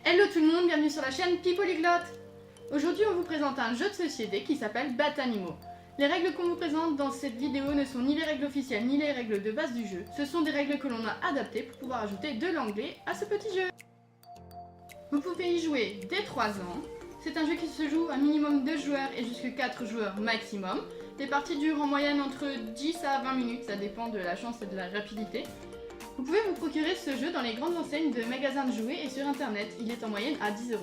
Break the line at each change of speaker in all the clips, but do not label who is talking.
Hello tout le monde, bienvenue sur la chaîne Pipolyglotte. Aujourd'hui on vous présente un jeu de société qui s'appelle Bat Animaux. Les règles qu'on vous présente dans cette vidéo ne sont ni les règles officielles ni les règles de base du jeu. Ce sont des règles que l'on a adaptées pour pouvoir ajouter de l'anglais à ce petit jeu. Vous pouvez y jouer dès 3 ans. C'est un jeu qui se joue un minimum 2 joueurs et jusqu'à 4 joueurs maximum. Les parties durent en moyenne entre 10 à 20 minutes, ça dépend de la chance et de la rapidité. Vous pouvez vous procurer ce jeu dans les grandes enseignes de magasins de jouets et sur internet. Il est en moyenne à 10 €.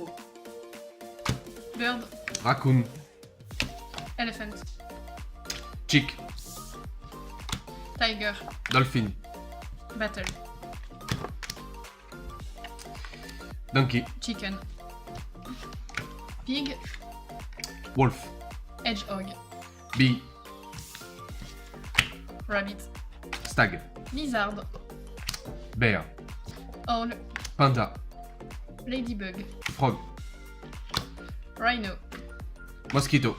Bird,
Raccoon,
Elephant,
Chick,
Tiger,
Dolphin,
Battle,
Donkey,
Chicken, Pig,
Wolf,
Hedgehog,
Bee,
Rabbit,
Stag,
Lizard,
Bear,
Owl,
Panda,
Ladybug,
Frog,
Rhino.
Mosquito.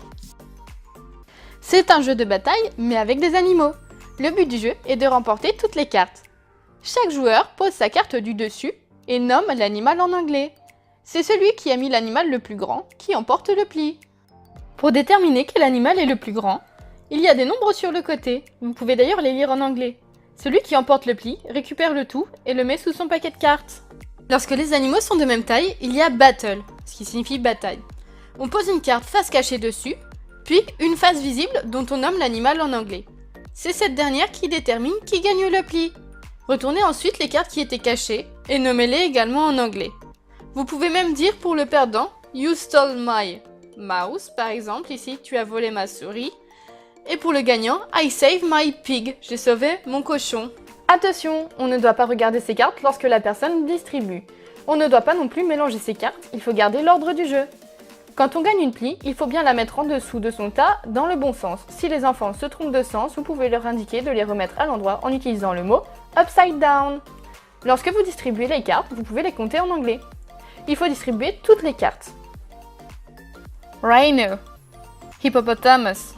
C'est un jeu de bataille mais avec des animaux. Le but du jeu est de remporter toutes les cartes. Chaque joueur pose sa carte du dessus et nomme l'animal en anglais. C'est celui qui a mis l'animal le plus grand qui emporte le pli. Pour déterminer quel animal est le plus grand, il y a des nombres sur le côté. Vous pouvez d'ailleurs les lire en anglais. Celui qui emporte le pli récupère le tout et le met sous son paquet de cartes. Lorsque les animaux sont de même taille, il y a battle, ce qui signifie bataille. On pose une carte face cachée dessus, puis une face visible dont on nomme l'animal en anglais. C'est cette dernière qui détermine qui gagne le pli. Retournez ensuite les cartes qui étaient cachées et nommez-les également en anglais. Vous pouvez même dire pour le perdant « You stole my mouse » par exemple, ici « Tu as volé ma souris ». Et pour le gagnant « I saved my pig » j'ai sauvé mon cochon. Attention, on ne doit pas regarder ses cartes lorsque la personne distribue. On ne doit pas non plus mélanger ses cartes, il faut garder l'ordre du jeu. Quand on gagne une pli, il faut bien la mettre en dessous de son tas dans le bon sens. Si les enfants se trompent de sens, vous pouvez leur indiquer de les remettre à l'endroit en utilisant le mot upside down. Lorsque vous distribuez les cartes, vous pouvez les compter en anglais. Il faut distribuer toutes les cartes. Rhino, hippopotamus,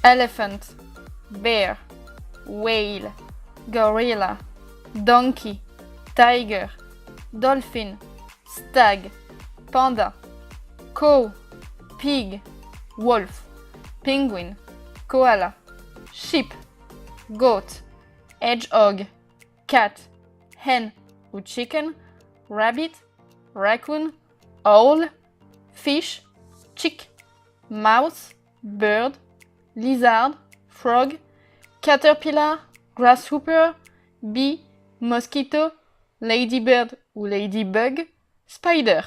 elephant, bear, whale, gorilla, donkey, tiger, dolphin, stag, panda, cow, pig, wolf, penguin, koala, sheep, goat, hedgehog, cat, hen ou chicken, rabbit, raccoon, owl, fish, chick, mouse, bird, lizard, frog, caterpillar, grasshopper, bee, mosquito, ladybird ou ladybug, spider.